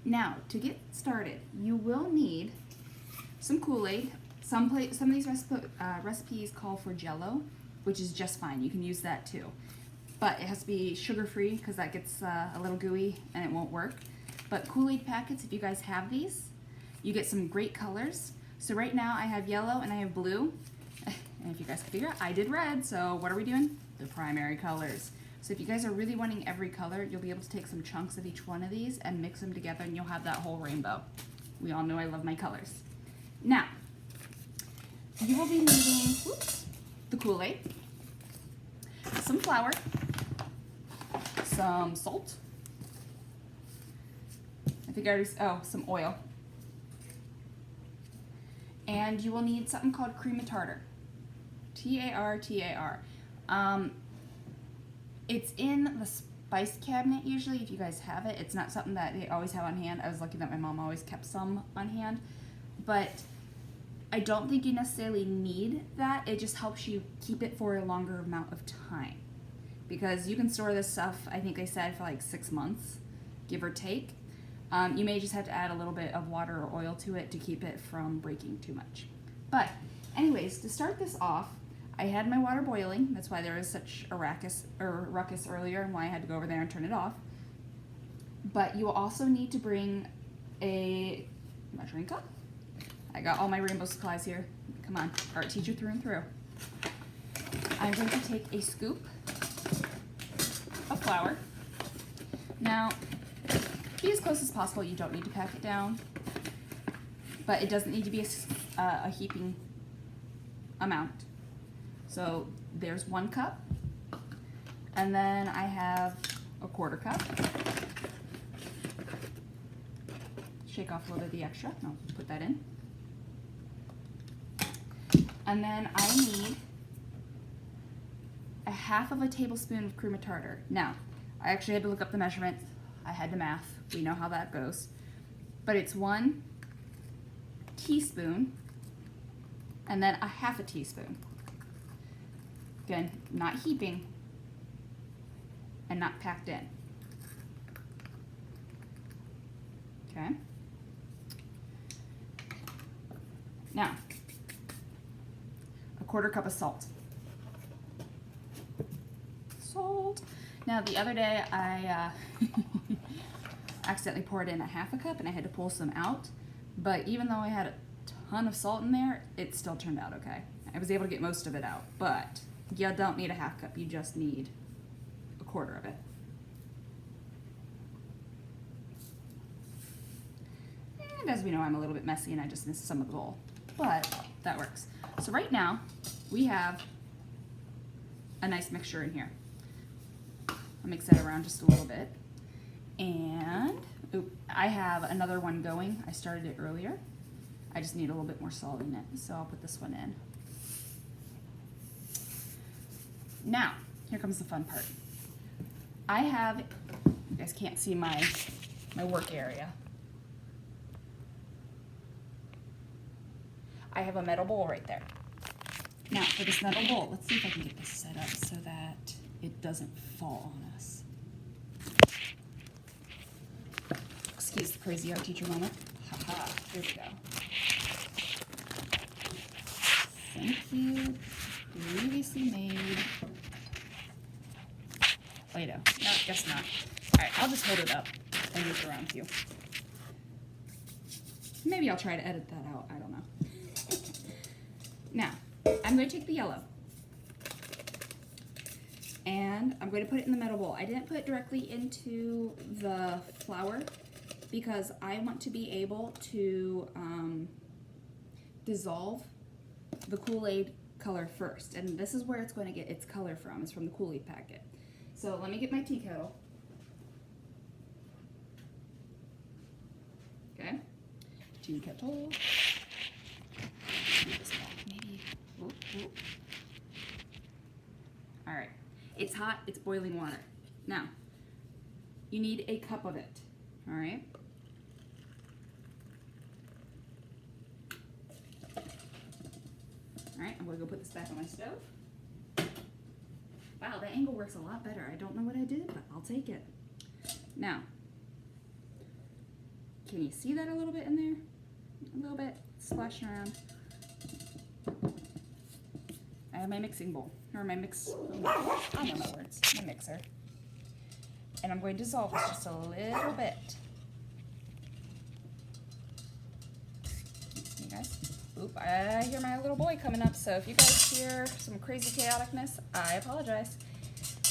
Now, to get started, you will need some Kool-Aid. Some of these recipes call for Jell-O, which is just fine. You can use that too. But it has to be sugar-free because that gets a little gooey and it won't work. But Kool-Aid packets, if you guys have these, you get some great colors. So right now I have yellow and I have blue. And if you guys can figure out, I did red, so what are we doing? The primary colors. So if you guys are really wanting every color, you'll be able to take some chunks of each one of these and mix them together and you'll have that whole rainbow. We all know I love my colors. Now, you will be needing the Kool-Aid, some flour, some salt, I think I already, some oil. And you will need something called cream of tartar. T-A-R-T-A-R. It's in the spice cabinet usually if you guys have it. It's not something that they always have on hand. I was lucky that my mom always kept some on hand. But I don't think you necessarily need that. It just helps you keep it for a longer amount of time. Because you can store this stuff, I think they said, for like 6 months, give or take. You may just have to add a little bit of water or oil to it to keep it from breaking too much. But anyways, to start this off, I had my water boiling. That's why there was such a ruckus earlier and why I had to go over there and turn it off. But you will also need to bring a measuring cup. I got all my rainbow supplies here. Come on, art teacher through and through. I'm going to take a scoop of flour. Now, be as close as possible. You don't need to pack it down, but it doesn't need to be a heaping amount. So there's 1 cup, and then I have a 1/4 cup. Shake off a little bit of the extra, and I'll put that in. And then I need a 1/2 tablespoon of cream of tartar. Now, I actually had to look up the measurements. I had to math. We know how that goes. But it's 1 teaspoon and then a 1/2 teaspoon. Again, not heaping and not packed in. Okay. Now, a 1/4 cup of salt. Salt. Now, the other day I accidentally poured in a 1/2 cup and I had to pull some out. But even though I had a ton of salt in there, it still turned out okay. I was able to get most of it out, but you don't need a 1/2 cup. You just need a 1/4 of it. And as we know, I'm a little bit messy and I just missed some of the bowl, but that works. So right now, we have a nice mixture in here. I'll mix that around just a little bit. And I have another one going. I started it earlier. I just need a little bit more salt in it, so I'll put this one in. Now, here comes the fun part. I have, you guys can't see my work area. I have a metal bowl right there. Now, for this metal bowl, let's see if I can get this set up so that it doesn't fall on us. Excuse the crazy art teacher moment. Haha, here we go. Thank you. Previously made. Play-Doh. No, guess not. Alright, I'll just hold it up and move it around to you. Maybe I'll try to edit that out. I don't know. Now, I'm going to take the yellow. And I'm going to put it in the metal bowl. I didn't put it directly into the flour because I want to be able to dissolve the Kool-Aid color first. And this is where it's going to get its color from. It's from the Kool-Aid packet. So let me get my tea kettle. Okay. Tea kettle. Maybe. All right. It's hot. It's boiling water. Now, you need a cup of it. All right. All right. I'm going to go put this back on my stove. Wow, that angle works a lot better. I don't know what I did, but I'll take it. Now, Can you see that a little bit in there? A little bit splashing around. I have my mixing bowl, or my mix, I know my words, my mixer. And I'm going to dissolve this just a little bit. You guys? Oop, I hear my little boy coming up, so if you guys hear some crazy chaoticness, I apologize.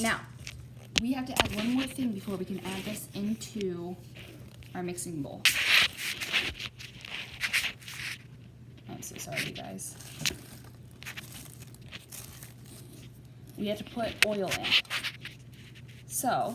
Now, we have to add one more thing before we can add this into our mixing bowl. I'm so sorry, you guys. We have to put oil in. So,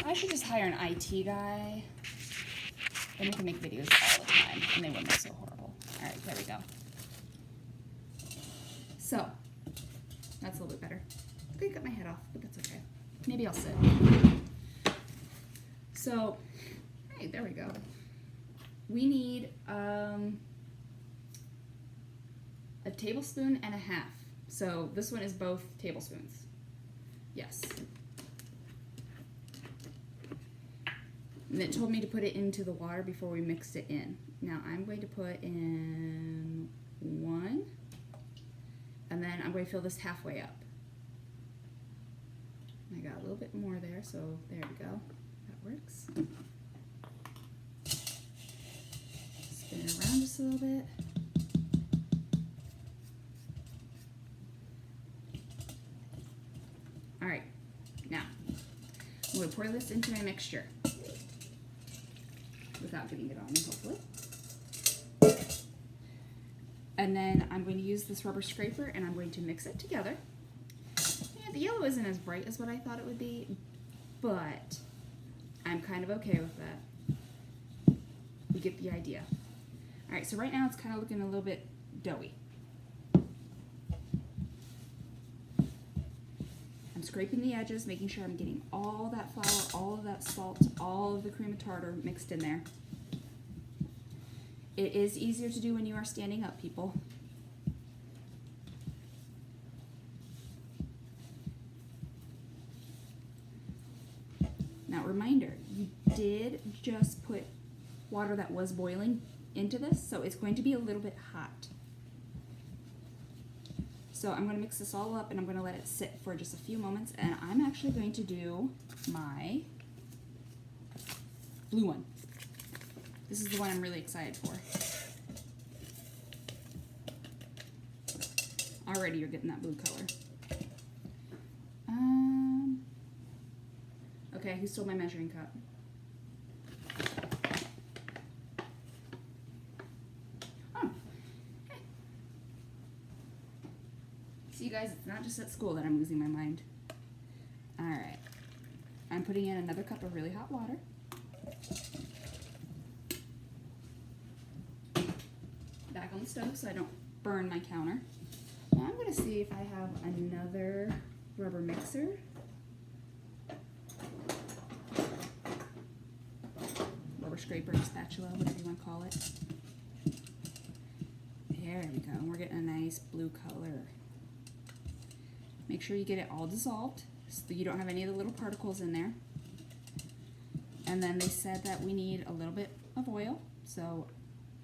I should just hire an IT guy. Then we can make videos all the time, and they wouldn't be so horrible. All right, there we go. So, that's a little bit better. I think I cut my head off, but that's okay. Maybe I'll sit. So, hey, there we go. We need a tablespoon and a half. So this one is both tablespoons. Yes. And it told me to put it into the water before we mixed it in. Now I'm going to put in 1, and then I'm going to fill this halfway up. I got a little bit more there, so there we go. That works. Spin it around just a little bit. All right, now I'm going to pour this into my mixture without getting it on me, hopefully. And then I'm going to use this rubber scraper and I'm going to mix it together. Yeah, the yellow isn't as bright as what I thought it would be, but I'm kind of okay with that. You get the idea. All right, so right now it's kind of looking a little bit doughy. I'm scraping the edges, making sure I'm getting all that flour, all of that salt, all of the cream of tartar mixed in there. It is easier to do when you are standing up, people. Now, reminder, you did just put water that was boiling into this, so it's going to be a little bit hot. So I'm going to mix this all up and I'm going to let it sit for just a few moments, and I'm actually going to do my blue one. This is the one I'm really excited for. Already you're getting that blue color. Okay, who stole my measuring cup? Oh, okay. See, you guys, it's not just at school that I'm losing my mind. All right, I'm putting in another cup of really hot water. Back on the stove so I don't burn my counter. Now I'm going to see if I have another rubber mixer. Rubber scraper, spatula, whatever you want to call it. There we go. We're getting a nice blue color. Make sure you get it all dissolved so that you don't have any of the little particles in there. And then they said that we need a little bit of oil, so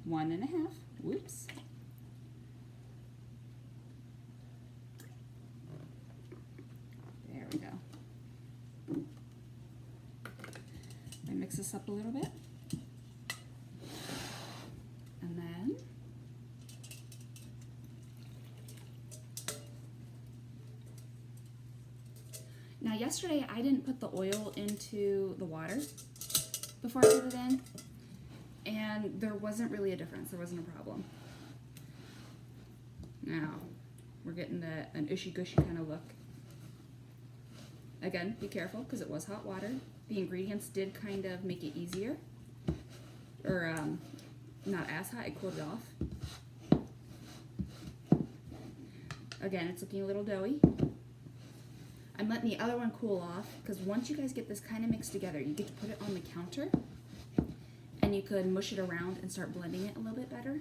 1.5. Whoops. There we go. I mix this up a little bit. And then now yesterday I didn't put the oil into the water before I put it in, and there wasn't really a difference. There wasn't a problem. Now we're getting an ushy-gushy kind of look. Again, be careful because it was hot water. The ingredients did kind of make it easier, or not as hot. It cooled it off. Again, it's looking a little doughy. I'm letting the other one cool off because once you guys get this kind of mixed together, you get to put it on the counter and you could mush it around and start blending it a little bit better.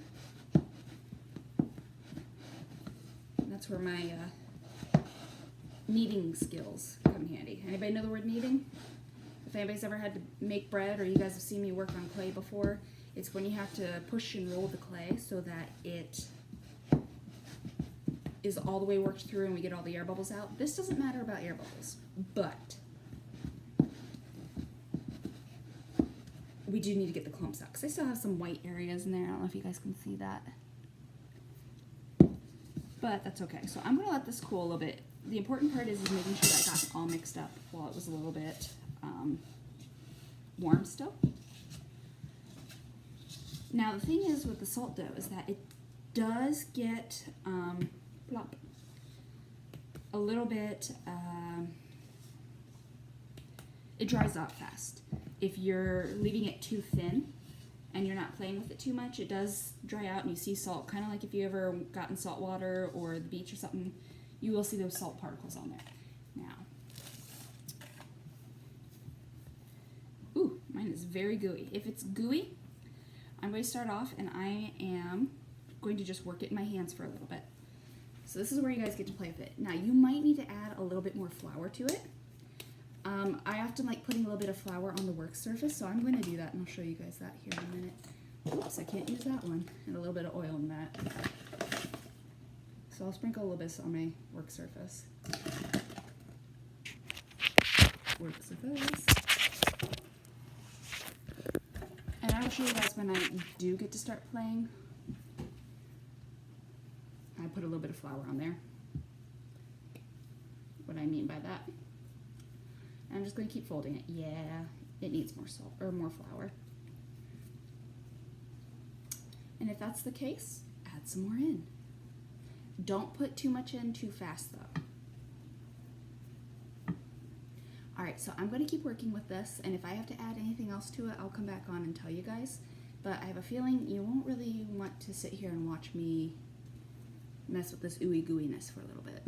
And that's where my kneading skills come come handy. Anybody know the word kneading? If anybody's ever had to make bread, or you guys have seen me work on clay before, it's when you have to push and roll the clay so that it is all the way worked through and we get all the air bubbles out. This doesn't matter about air bubbles, but we do need to get the clumps out because I still have some white areas in there. I don't know if you guys can see that, but that's okay. So I'm gonna let this cool a little bit. The important part is making sure that I got it all mixed up while it was a little bit warm still. Now the thing is with the salt dough is that it does get plop a little bit, it dries out fast. If you're leaving it too thin and you're not playing with it too much, it does dry out and you see salt, kind of like if you ever got in salt water or the beach or something, you will see those salt particles on there. Now, ooh, mine is very gooey. If it's gooey, I'm going to start off and I am going to just work it in my hands for a little bit. So this is where you guys get to play with it. Now you might need to add a little bit more flour to it. I often like putting a little bit of flour on the work surface, so I'm going to do that and I'll show you guys that here in a minute. Oops, I can't use that one. And a little bit of oil in that. So I'll sprinkle a little bit on my work surface. Work surface. And I will show you guys when I do get to start playing. I put a little bit of flour on there. What I mean by that. And I'm just going to keep folding it. Yeah, it needs more salt or more flour. And if that's the case, add some more in. Don't put too much in too fast though. Alright, so I'm going to keep working with this, and if I have to add anything else to it, I'll come back on and tell you guys. But I have a feeling you won't really want to sit here and watch me mess with this ooey gooiness for a little bit.